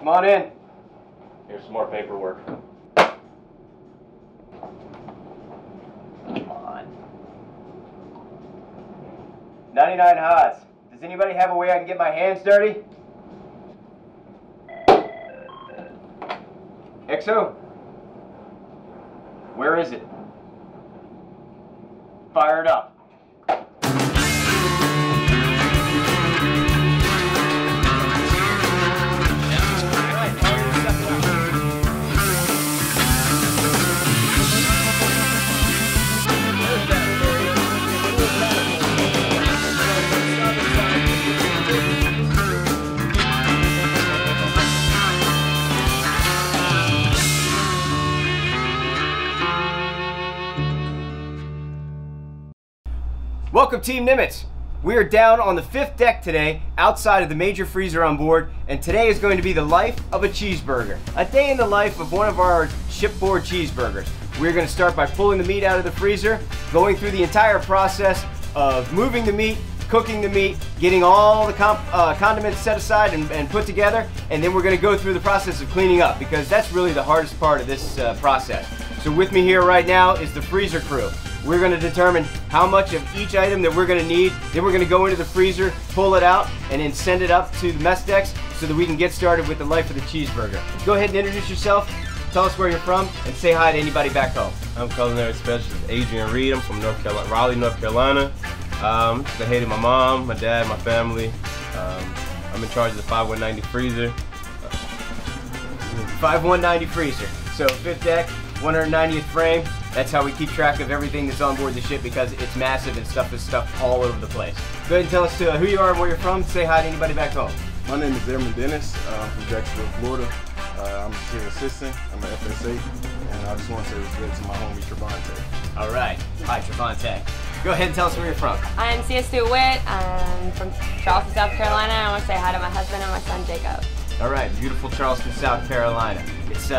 Come on in. Here's some more paperwork. Come on. 99 Haas. Does anybody have a way I can get my hands dirty? XO? Where is it? Fire it up. Welcome Team Nimitz. We are down on the 5th deck today outside of the major freezer on board, and today is going to be the life of a cheeseburger. A day in the life of one of our shipboard cheeseburgers. We're going to start by pulling the meat out of the freezer, going through the entire process of moving the meat, cooking the meat, getting all the condiments set aside and put together, and then we're going to go through the process of cleaning up, because that's really the hardest part of this process. So with me here right now is the freezer crew. We're going to determine how much of each item that we're going to need. Then we're going to go into the freezer, pull it out, and then send it up to the mess decks so that we can get started with the life of the cheeseburger. Go ahead and introduce yourself, tell us where you're from, and say hi to anybody back home. I'm culinary specialist Adrian Reed. I'm from Raleigh, North Carolina. Just the head of my mom, my dad, my family. I'm in charge of the 5190 freezer. 5190 freezer. So 5th deck, 190th frame. That's how we keep track of everything that's on board the ship, because it's massive and stuff is stuffed all over the place. Go ahead and tell us who you are and where you're from. Say hi to anybody back home. My name is Aaron Dennis. I'm from Jacksonville, Florida. I'm a senior assistant. I'm an FSA, and I just want to say what's good to my homie Trevante. All right. Hi, Trevante. Go ahead and tell us where you're from. I'm CS DeWitt. I'm from Charleston, South Carolina. I want to say hi to my husband and my son, Jacob. All right. Beautiful Charleston, South Carolina. It's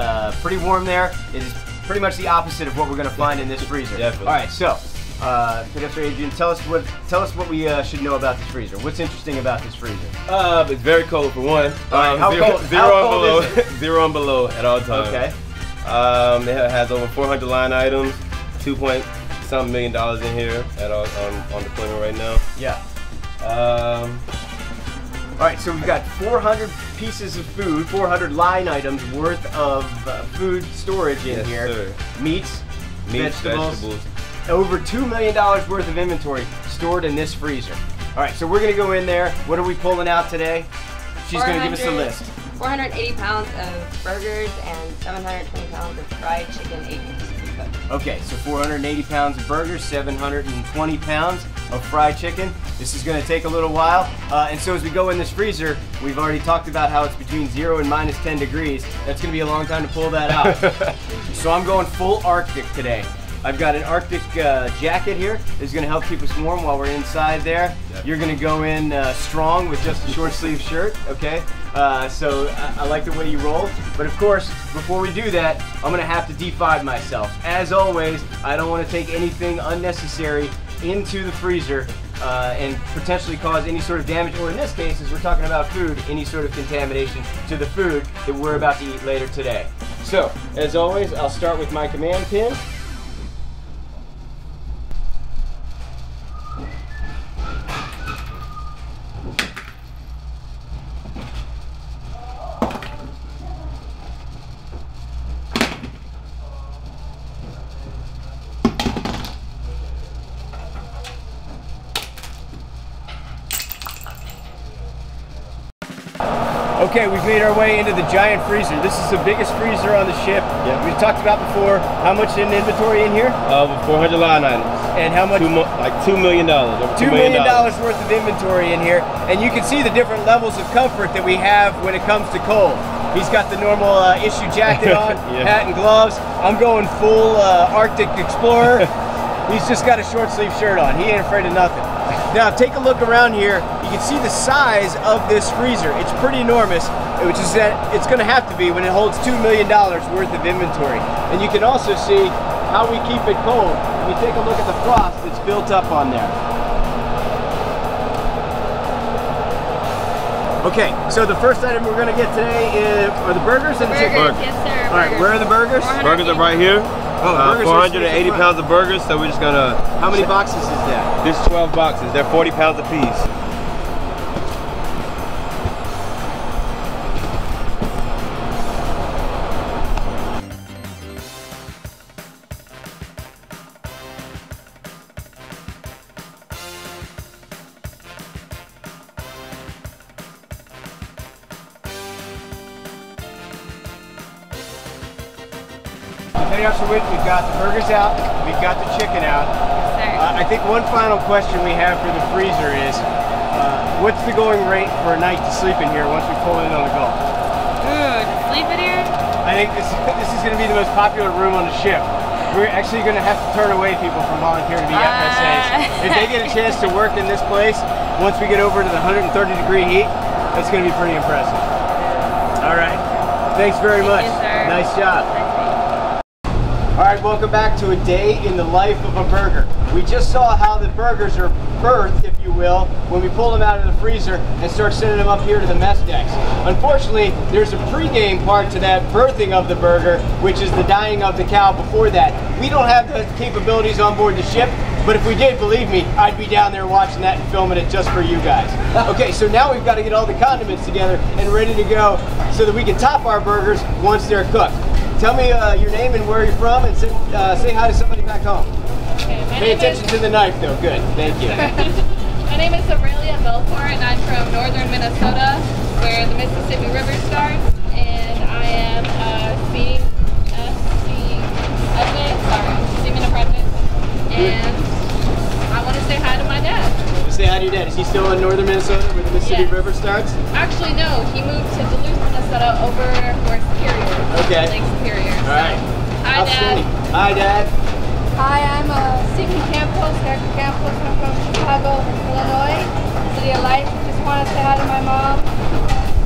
pretty warm there. It is pretty much the opposite of what we're going to find in this freezer. Definitely. All right, so, Professor Adrian, tell us what we should know about this freezer. What's interesting about this freezer? It's very cold for one. How cold is it? Zero and below at all times. Okay. It has over 400 line items, $2.something million in here on deployment right now. Yeah. All right, so we've got 400 pieces of food, 400 line items worth of food storage in here. Sir. Meats, vegetables. Over $2 million worth of inventory stored in this freezer. All right, so we're gonna go in there. What are we pulling out today? She's gonna give us a list. 480 pounds of burgers and 720 pounds of fried chicken, 8 pieces to be cooked. Okay, so 480 pounds of burgers, 720 pounds of fried chicken. This is going to take a little while, and so as we go in this freezer, we've already talked about how it's between 0 and -10 degrees. That's going to be a long time to pull that out. So I'm going full Arctic today. I've got an Arctic jacket here that's going to help keep us warm while we're inside there. Yep. You're going to go in strong with just a short sleeve shirt, okay? So I like the way you roll, but of course, before we do that, I'm going to have to defib myself. As always, I don't want to take anything unnecessary into the freezer and potentially cause any sort of damage, or in this case, as we're talking about food, any sort of contamination to the food that we're about to eat later today. So, as always, I'll start with my command pin. Okay, we've made our way into the giant freezer. This is the biggest freezer on the ship. Yep. We've talked about before how much in inventory in here? Over 400 line items. And how much? Like $2 million. Over $2 million worth of inventory in here. And you can see the different levels of comfort that we have when it comes to cold. He's got the normal issue jacket on, yeah. Hat and gloves. I'm going full Arctic Explorer. He's just got a short sleeve shirt on. He ain't afraid of nothing. Now take a look around here. You can see the size of this freezer. It's pretty enormous, which is that it's going to have to be when it holds $2 million worth of inventory. And you can also see how we keep it cold. When you take a look at the frost that's built up on there. Okay, so the first item we're gonna get today are the burgers and the chicken. Burgers, yes sir. All right, where are the burgers? Burgers are right here. Oh, the burgers are 480 pounds of burgers, so we're just gonna... How many boxes is that? This 12 boxes, they're 40 pounds a piece. We've got the burgers out, we've got the chicken out. I think one final question we have for the freezer is, what's the going rate for a night to sleep in here once we pull in on the Gulf? Ooh, to sleep in here? I think this is going to be the most popular room on the ship. We're actually going to have to turn away people from volunteering to be FSAs. If they get a chance to work in this place, once we get over to the 130-degree heat, that's going to be pretty impressive. All right. Thanks very much. Thank you, sir. Nice job. All right, welcome back to a day in the life of a burger. We just saw how the burgers are birthed, if you will, when we pull them out of the freezer and start sending them up here to the mess decks. Unfortunately, there's a pre-game part to that birthing of the burger, which is the dyeing of the cow before that. We don't have the capabilities on board the ship, but if we did, believe me, I'd be down there watching that and filming it just for you guys. Okay, so now we've got to get all the condiments together and ready to go so that we can top our burgers once they're cooked. Tell me your name and where you're from, and say hi to somebody back home. Okay, Pay attention to the knife, though. Good, thank you. My name is Aurelia Belfort, and I'm from northern Minnesota, where the Mississippi River starts. And I am a seaman apprentice, and I want to say hi to my dad. Say hi to your dad. Is he still in northern Minnesota, where the Mississippi River starts? Actually, no. He moved to Duluth, Minnesota, over where Superior. Okay. Lake Superior. All right. Hi, Dad. Hi, Dad. Hi, I'm Seaman Campos, Erica Campos. I'm from Chicago, Illinois, City of Light. Just want to say hi to my mom.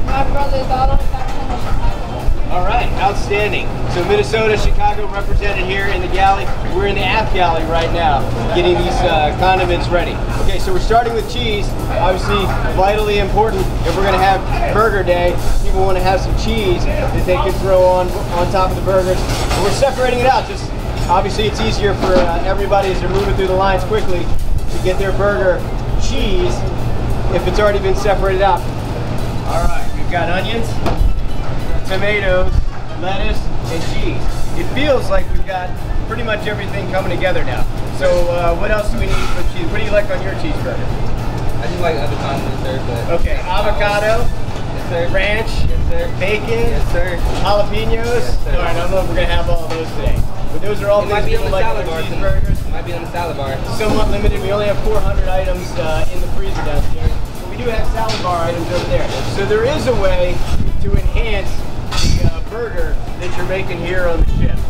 My brother is all the way back home in Chicago. All right, outstanding. So Minnesota, Chicago represented here in the galley. We're in the aft galley right now, getting these condiments ready. Okay, so we're starting with cheese. Obviously, vitally important if we're going to have burger day. People want to have some cheese that they can throw on top of the burgers. And we're separating it out. Just obviously, it's easier for everybody as they're moving through the lines quickly to get their burger cheese if it's already been separated out. All right, we've got onions, tomatoes, lettuce, and cheese. It feels like we've got pretty much everything coming together now. So what else do we need for cheese? What do you like on your cheeseburger? I just like other condiments, sir, but... Okay, avocado, yes, sir. ranch, Yes, sir. bacon, Yes, sir. jalapenos. Yes, sir. All right, I don't know if we're going to have all of those today. But those are all It might things be on people the like on salad bar. cheeseburgers. It might be on the salad bar. Somewhat limited. We only have 400 items in the freezer downstairs. But we do have salad bar items over there. So there is a way to enhance the burger that you're making here on the ship.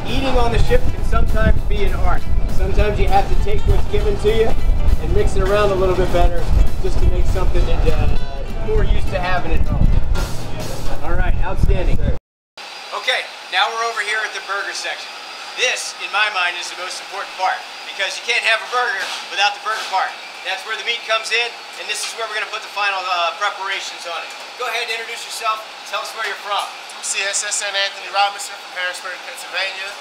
Eating on the ship can sometimes be an art. Sometimes you have to take what's given to you and mix it around a little bit better just to make something that you're more used to having at home. All right, outstanding. Okay, now we're over here at the burger section. This, in my mind, is the most important part because you can't have a burger without the burger part. That's where the meat comes in, and this is where we're going to put the final preparations on it. Go ahead and introduce yourself. Tell us where you're from. I'm CSS St. Anthony Robinson from Harrisburg, Pennsylvania.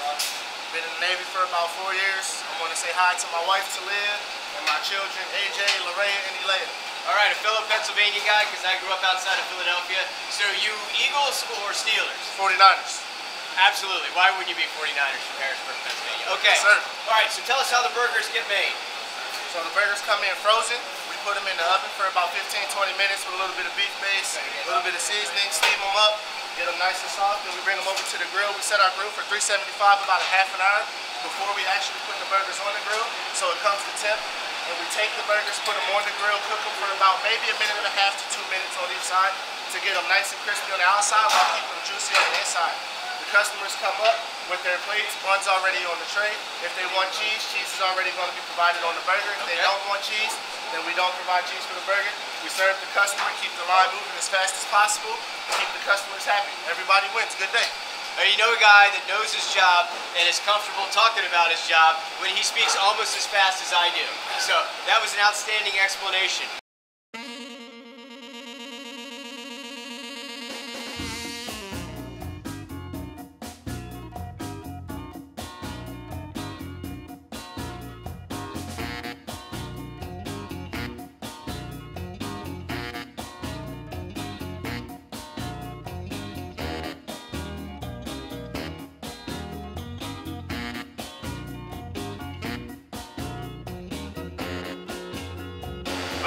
Been in the Navy for about 4 years. I want to say hi to my wife, Talia, and my children, AJ, Lorraine, and Elea. All right, a fellow Pennsylvania guy because I grew up outside of Philadelphia. So you Eagles or Steelers? 49ers. Absolutely. Why wouldn't you be 49ers from Harrisburg, Pennsylvania? Okay. Yes, sir. All right, so tell us how the burgers get made. So the burgers come in frozen. We put them in the oven for about 15-20 minutes with a little bit of beef base, a little bit of seasoning, steam them up, get them nice and soft, then we bring them over to the grill. We set our grill for 375 about a half an hour before we actually put the burgers on the grill, so it comes to temp. And we take the burgers, put them on the grill, cook them for about maybe 1.5 to 2 minutes on each side to get them nice and crispy on the outside while keeping them juicy on the inside. The customers come up with their plates, bun's already on the tray. If they want cheese, cheese is already going to be provided on the burger. If they don't want cheese, then we don't provide cheese for the burger. We serve the customer, keep the line moving as fast as possible, keep the customers happy. Everybody wins. Good day. You know a guy that knows his job and is comfortable talking about his job when he speaks almost as fast as I do. So that was an outstanding explanation.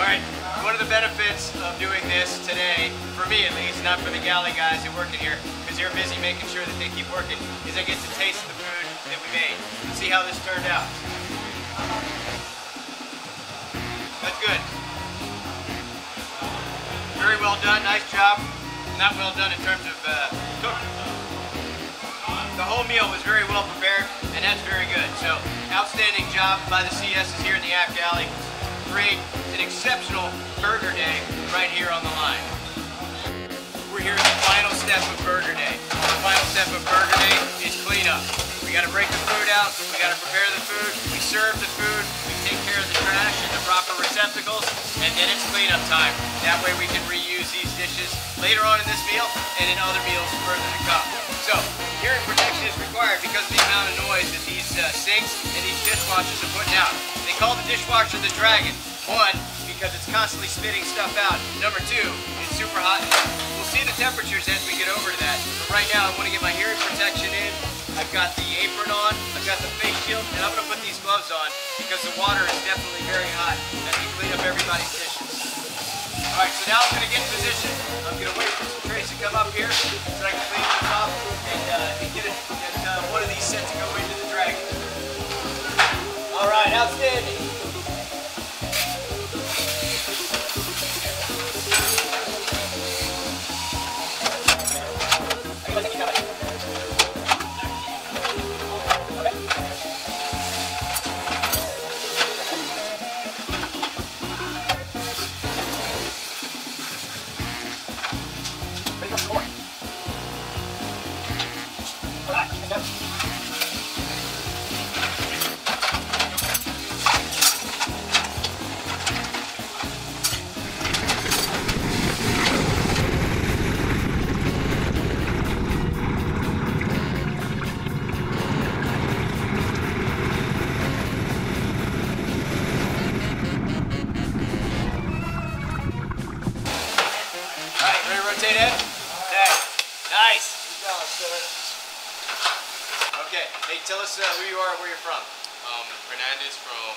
All right, one of the benefits of doing this today, for me at least, not for the galley guys who work in here, because they're busy making sure that they keep working, is I get to taste the food that we made and see how this turned out. That's good. Very well done, nice job. Not well done in terms of cooking. The whole meal was very well prepared, and that's very good. So, outstanding job by the CSs here in the aft galley. Create an exceptional burger day right here on the line. We're here at the final step of burger day. The final step of burger day is cleanup. We gotta break the food out, we gotta prepare the food, we serve the food, we take care of the trash in the proper receptacles, and then it's cleanup time. That way we can reuse these dishes later on in this meal and in other meals further to come. So, hearing protection is required because of the amount of noise that these sinks and these dishwashers are putting out. They call the dishwasher the dragon. One, because it's constantly spitting stuff out. Number two, it's super hot. We'll see the temperatures as we get over to that. But right now, I want to get my hearing protection in. I've got the apron on, I've got the face shield, and I'm going to put these gloves on because the water is definitely very hot as we clean up everybody's dishes. Alright, so now I'm going to get in position. I'm going to wait for some trays to come up here so I can clean this off and get one of these sets to go into the dragon. Alright, outstanding. Rotate it. Okay. Nice. Keep going, sir. Okay. Hey, tell us who you are and where you're from. Hernandez from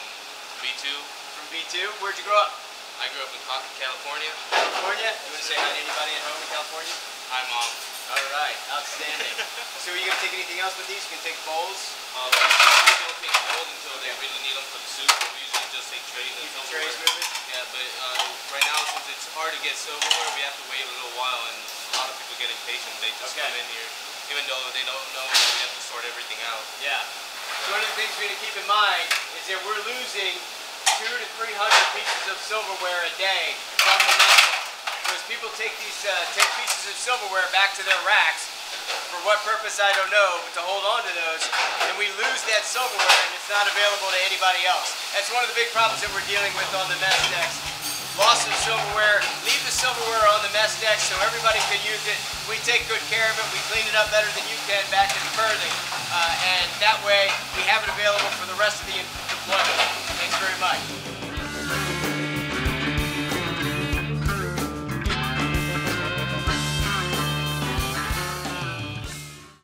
B2. From B2? Where'd you grow up? I grew up in California. California? You want to say hi to anybody at home in California? Hi, Mom. All right. Outstanding. So are you going to take anything else with these? You can take bowls? We usually don't take bowls until they really need them for the soup, but we usually just take trays and Keep the trays moving? Yeah, but right now, since it's hard to get silverware, we have to wait a little while, and a lot of people get impatient. They just come in here, even though they don't know that we have to sort everything out. Yeah. So one of the things we need to keep in mind is that we're losing 200 to 300 pieces of silverware a day from the mess hall. So as people take these take pieces of silverware back to their racks, for what purpose I don't know, but to hold on to those, and we lose that silverware and it's not available to anybody else. That's one of the big problems that we're dealing with on the mess decks. Loss of silverware, leave the silverware on the mess deck so everybody can use it. We take good care of it, we clean it up better than you can back in the berthing. And that way we have it available for the rest of the deployment. Thanks very much.